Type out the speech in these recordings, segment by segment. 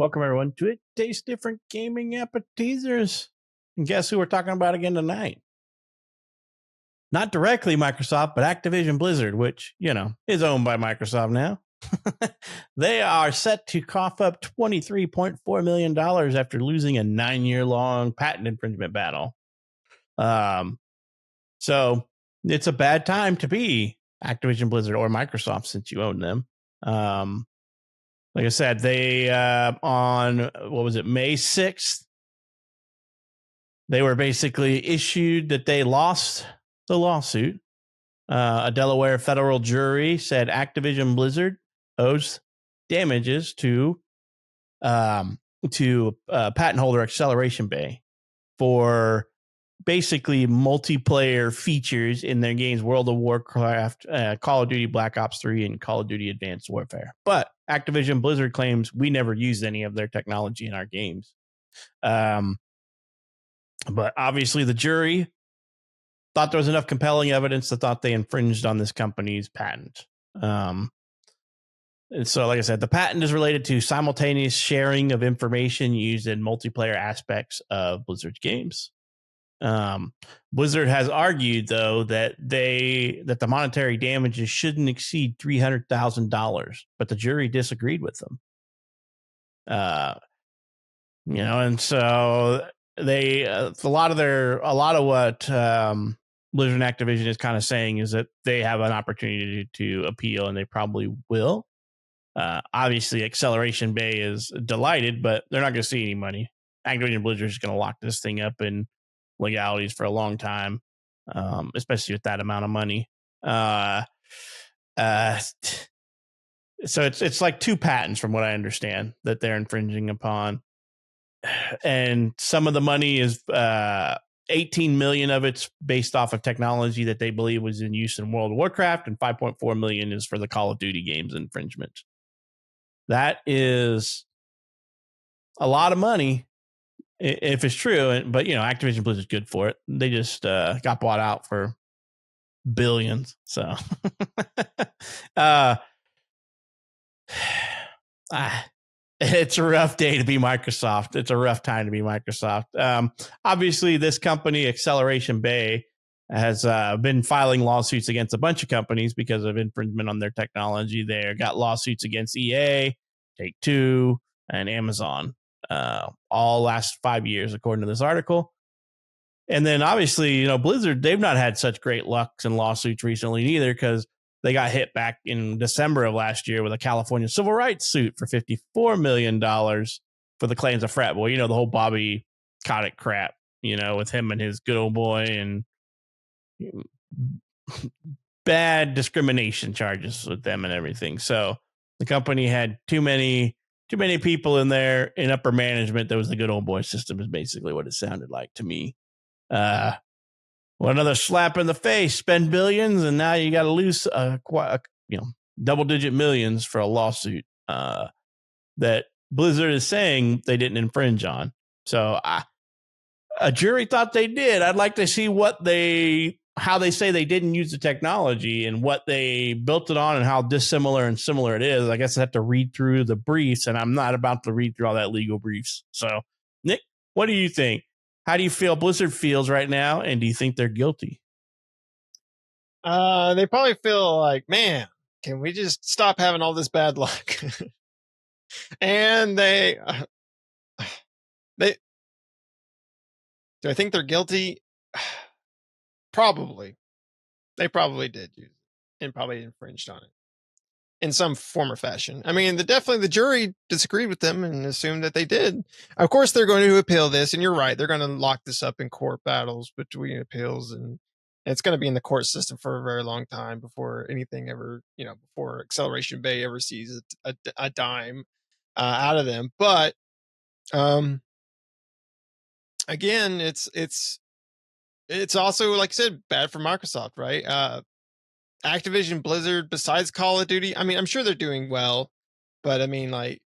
Welcome, everyone, to It Tastes Different Gaming Appetizers. And guess who we're talking about again tonight? Not directly Microsoft, but Activision Blizzard, which, is owned by Microsoft now. They are set to cough up $23.4 million after losing a 9-year-long patent infringement battle. So it's a bad time to be Activision Blizzard or Microsoft since you own them. Like I said, they on May 6th, they were basically issued that they lost the lawsuit. A Delaware federal jury said Activision Blizzard owes damages to patent holder Acceleration Bay for basically multiplayer features in their games World of Warcraft, Call of Duty Black Ops 3, and Call of Duty Advanced Warfare. But Activision Blizzard claims we never used any of their technology in our games. But obviously the jury thought there was enough compelling evidence that thought they infringed on this company's patent. And so, like I said, the patent is related to simultaneous sharing of information used in multiplayer aspects of Blizzard's games. Blizzard has argued, though, that the monetary damages shouldn't exceed $300,000, but the jury disagreed with them. And so they a lot of what Blizzard and Activision is kind of saying is that they have an opportunity to appeal, and they probably will. Obviously, Acceleration Bay is delighted, but they're not going to see any money. Activision Blizzard is going to lock this thing up in legalities for a long time, especially with that amount of money. So it's like two patents, from what I understand, that they're infringing upon, and some of the money is 18 million of it's based off of technology that they believe was in use in World of Warcraft, and 5.4 million is for the Call of Duty games infringement. That is a lot of money if it's true, but Activision Blizzard's good for it. They just got bought out for billions. So it's a rough day to be Microsoft. It's a rough time to be Microsoft. Obviously, this company, Acceleration Bay, has been filing lawsuits against a bunch of companies because of infringement on their technology. They got lawsuits against EA, Take-Two, and Amazon. All last 5 years, according to this article. And then obviously, Blizzard, they've not had such great luck in lawsuits recently either, because they got hit back in December of last year with a California civil rights suit for $54 million for the claims of frat boy. The whole Bobby Kotick crap, with him and his good old boy, and bad discrimination charges with them and everything. So the company had too many people in there in upper management. That was the good old boy system, is basically what it sounded like to me. Another slap in the face, spend billions, and now you got to lose double-digit millions for a lawsuit that Blizzard is saying they didn't infringe on. So a jury thought they did. I'd like to see how they say they didn't use the technology and what they built it on and how dissimilar and similar it is. I guess I have to read through the briefs, and I'm not about to read through all that legal briefs. So, Nick, what do you think? How do you feel Blizzard feels right now, and do you think they're guilty? They probably feel like, man, can we just stop having all this bad luck? And do I think they're guilty? Probably. They probably did use it and probably infringed on it in some form or fashion. I mean, the jury disagreed with them and assumed that they did. Of course, they're going to appeal this, and you're right. They're going to lock this up in court battles between appeals, and it's going to be in the court system for a very long time before anything ever, before Acceleration Bay ever sees a dime out of them. But again, it's also, like I said, bad for Microsoft, right? Activision Blizzard, besides Call of Duty, I mean, I'm sure they're doing well, but I mean, like,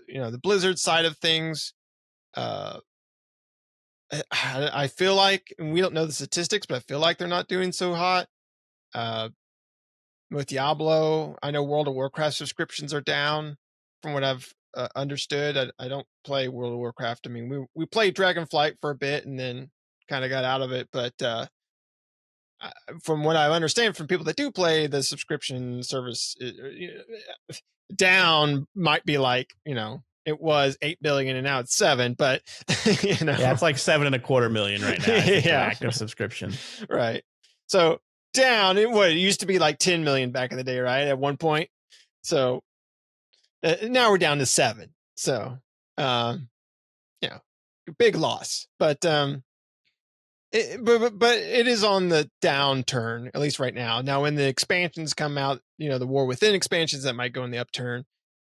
the Blizzard side of things, I feel like, and we don't know the statistics, but I feel like they're not doing so hot. With Diablo, I know World of Warcraft subscriptions are down from what I've understood. I don't play World of Warcraft. I mean, we played Dragonflight for a bit and then kind of got out of it. But from what I understand from people that do play, the subscription service down might be like, it was 8 billion and now it's 7, but yeah, it's like 7.25 million right now. I think, Yeah. for active subscription. Right. So down, it used to be like 10 million back in the day, right? At one point. So now we're down to 7. So, big loss, but it is on the downturn, at least right now. Now, when the expansions come out, the War Within expansions, that might go in the upturn.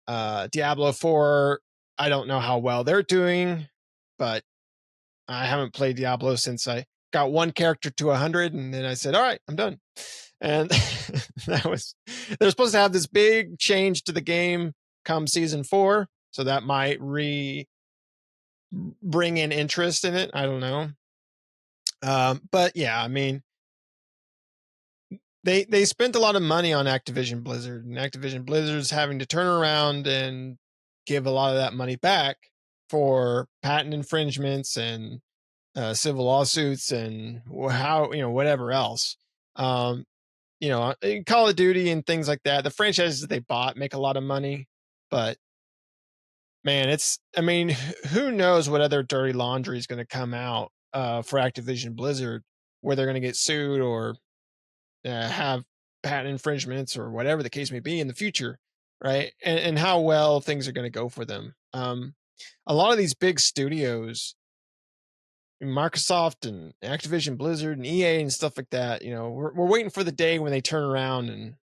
Diablo 4, I don't know how well they're doing, but I haven't played Diablo since I got one character to 100, and then I said, all right, I'm done. And they're supposed to have this big change to the game come season 4, so that might bring in interest in it. I don't know. But yeah, I mean, they spent a lot of money on Activision Blizzard, and Activision Blizzard's having to turn around and give a lot of that money back for patent infringements and civil lawsuits and whatever else. Call of Duty and things like that. The franchises that they bought make a lot of money, but man, who knows what other dirty laundry is going to come out for Activision Blizzard, where they're going to get sued or have patent infringements or whatever the case may be in the future, right? And how well things are going to go for them. A lot of these big studios, Microsoft and Activision Blizzard and EA and stuff like that, we're waiting for the day when they turn around, and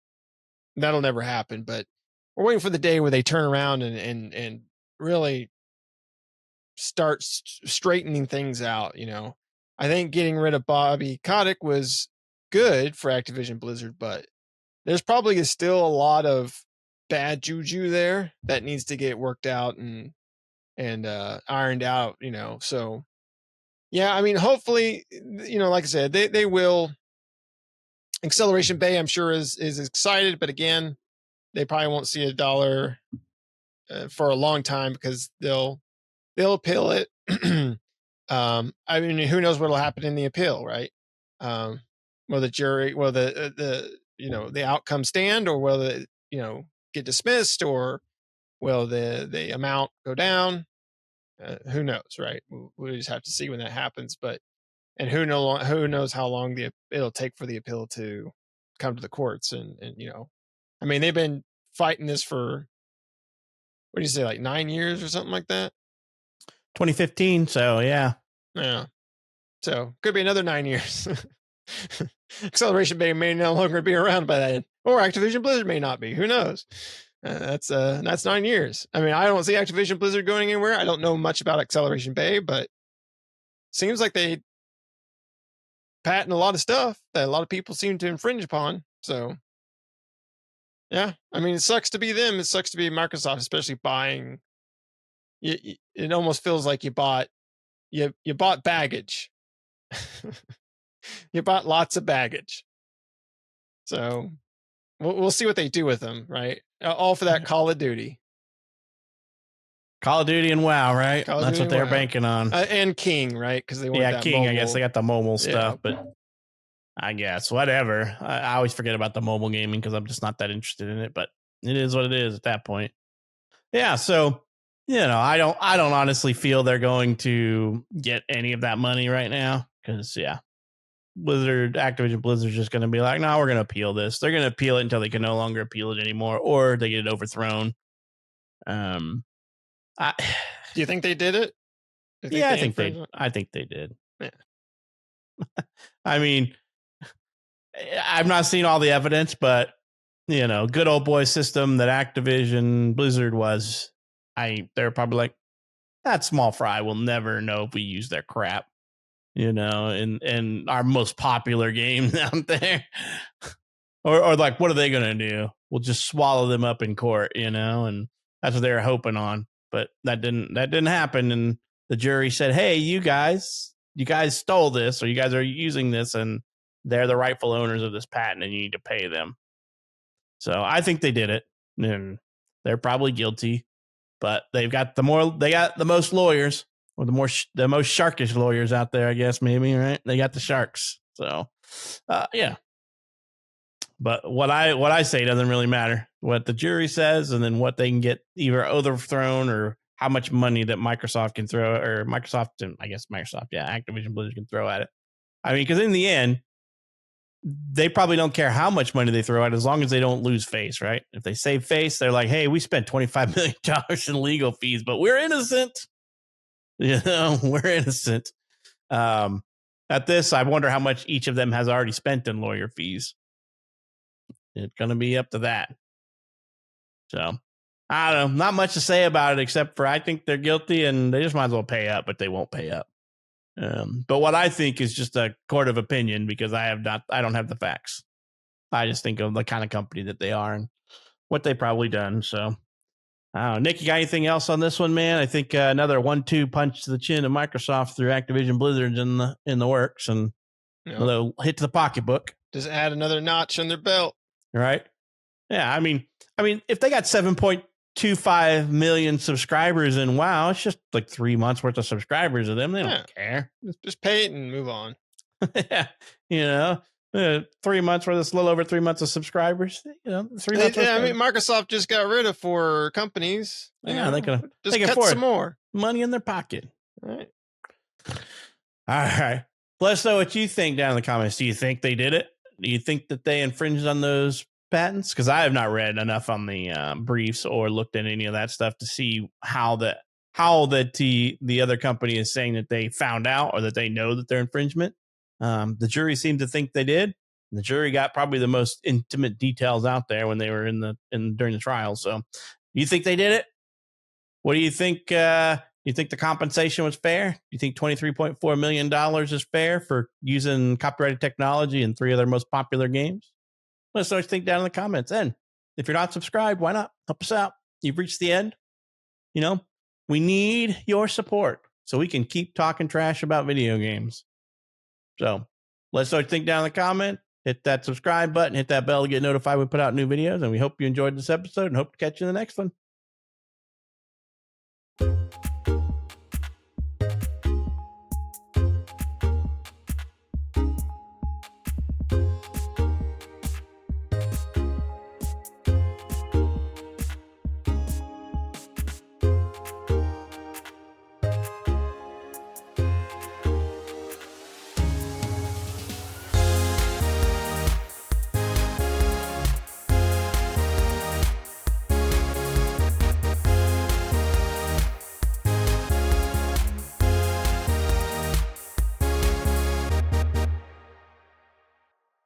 that'll never happen, but we're waiting for the day where they turn around and really start straightening things out. I think getting rid of Bobby Kotick was good for Activision Blizzard, but there's probably still a lot of bad juju there that needs to get worked out and ironed out, so yeah, I mean, hopefully, like I said, they will. Acceleration Bay, I'm sure, is excited, but again, they probably won't see a dollar for a long time because they'll appeal it. I mean, who knows what'll happen in the appeal, right? Will the jury, will the outcome stand, or will it get dismissed, or will the amount go down? Who knows, right? We'll just have to see when that happens. But who knows how long it'll take for the appeal to come to the courts, and I mean, they've been fighting this for, what do you say, like 9 years or something like that? 2015. So yeah. So could be another 9 years. Acceleration Bay may no longer be around by then, or Activision Blizzard may not be. Who knows? That's 9 years. I mean, I don't see Activision Blizzard going anywhere. I don't know much about Acceleration Bay, but seems like they patent a lot of stuff that a lot of people seem to infringe upon. So yeah, I mean, it sucks to be them. It sucks to be Microsoft, especially buying. It almost feels like you bought baggage. You bought lots of baggage. So we'll see what they do with them, right? All for that Call of Duty. Call of Duty and WoW, right? That's what they're banking on. And King, right? Because they want that King. mobile. I guess they got the mobile stuff, but I guess whatever. I always forget about the mobile gaming because I'm just not that interested in it. But it is what it is at that point. Yeah. So I don't honestly feel they're going to get any of that money right now because Activision Blizzard's just going to be like, no, we're going to appeal this. They're going to appeal it until they can no longer appeal it anymore, or they get it overthrown. Do you think they did it? I think they did. Yeah. I mean, I've not seen all the evidence, but good old boy system that Activision Blizzard was. They're probably like, that small fry will never know if we use their crap. In our most popular game out there, or like, what are they gonna do? We'll just swallow them up in court, and that's what they were hoping on. But that didn't happen, and the jury said, "Hey, you guys stole this, or you guys are using this, and they're the rightful owners of this patent, and you need to pay them." So I think they did it, and they're probably guilty. but they got the most lawyers, or the most sharkish lawyers out there, I guess, maybe, right? They got the sharks. So, yeah. But what I say doesn't really matter. What the jury says, and then what they can get either overthrown, or how much money that Microsoft can throw, or Activision Blizzard can throw at it. I mean, because in the end, they probably don't care how much money they throw at, as long as they don't lose face, right? If they save face, they're like, hey, we spent $25 million in legal fees, but we're innocent. We're innocent. At this, I wonder how much each of them has already spent in lawyer fees. It's going to be up to that. So, I don't know. Not much to say about it, except for I think they're guilty and they just might as well pay up, but they won't pay up. But what I think is just a court of opinion, because I don't have the facts. I just think of the kind of company that they are and what they've probably done. So, I don't know. Nick, you got anything else on this one, man? I think another 1-2 punch to the chin of Microsoft through Activision Blizzard's in the works, and another hit to the pocketbook. Just add another notch on their belt. Right? Yeah, I mean, if they got 7.25 million subscribers in WoW, it's just like 3 months worth of subscribers of them. They don't care. Just pay it and move on. Yeah, 3 months worth of, a little over 3 months of subscribers. 3 months. I mean, Microsoft just got rid of 4 companies. They can cut some more money in their pocket. All right. All right. Let us know what you think down in the comments. Do you think they did it? Do you think that they infringed on those patents? Because I have not read enough on the briefs or looked at any of that stuff to see how the other company is saying that they found out, or that they know that they're infringement. The jury seemed to think they did. The jury got probably the most intimate details out there when they were during the trial. So, you think they did it? What do you think? You think the compensation was fair? You think $23.4 million is fair for using copyrighted technology in 3 of their most popular games? Let us know what you think down in the comments. And if you're not subscribed, why not? Help us out. You've reached the end. We need your support so we can keep talking trash about video games. So let us know what you think down in the comment. Hit that subscribe button. Hit that bell to get notified when we put out new videos. And we hope you enjoyed this episode and hope to catch you in the next one.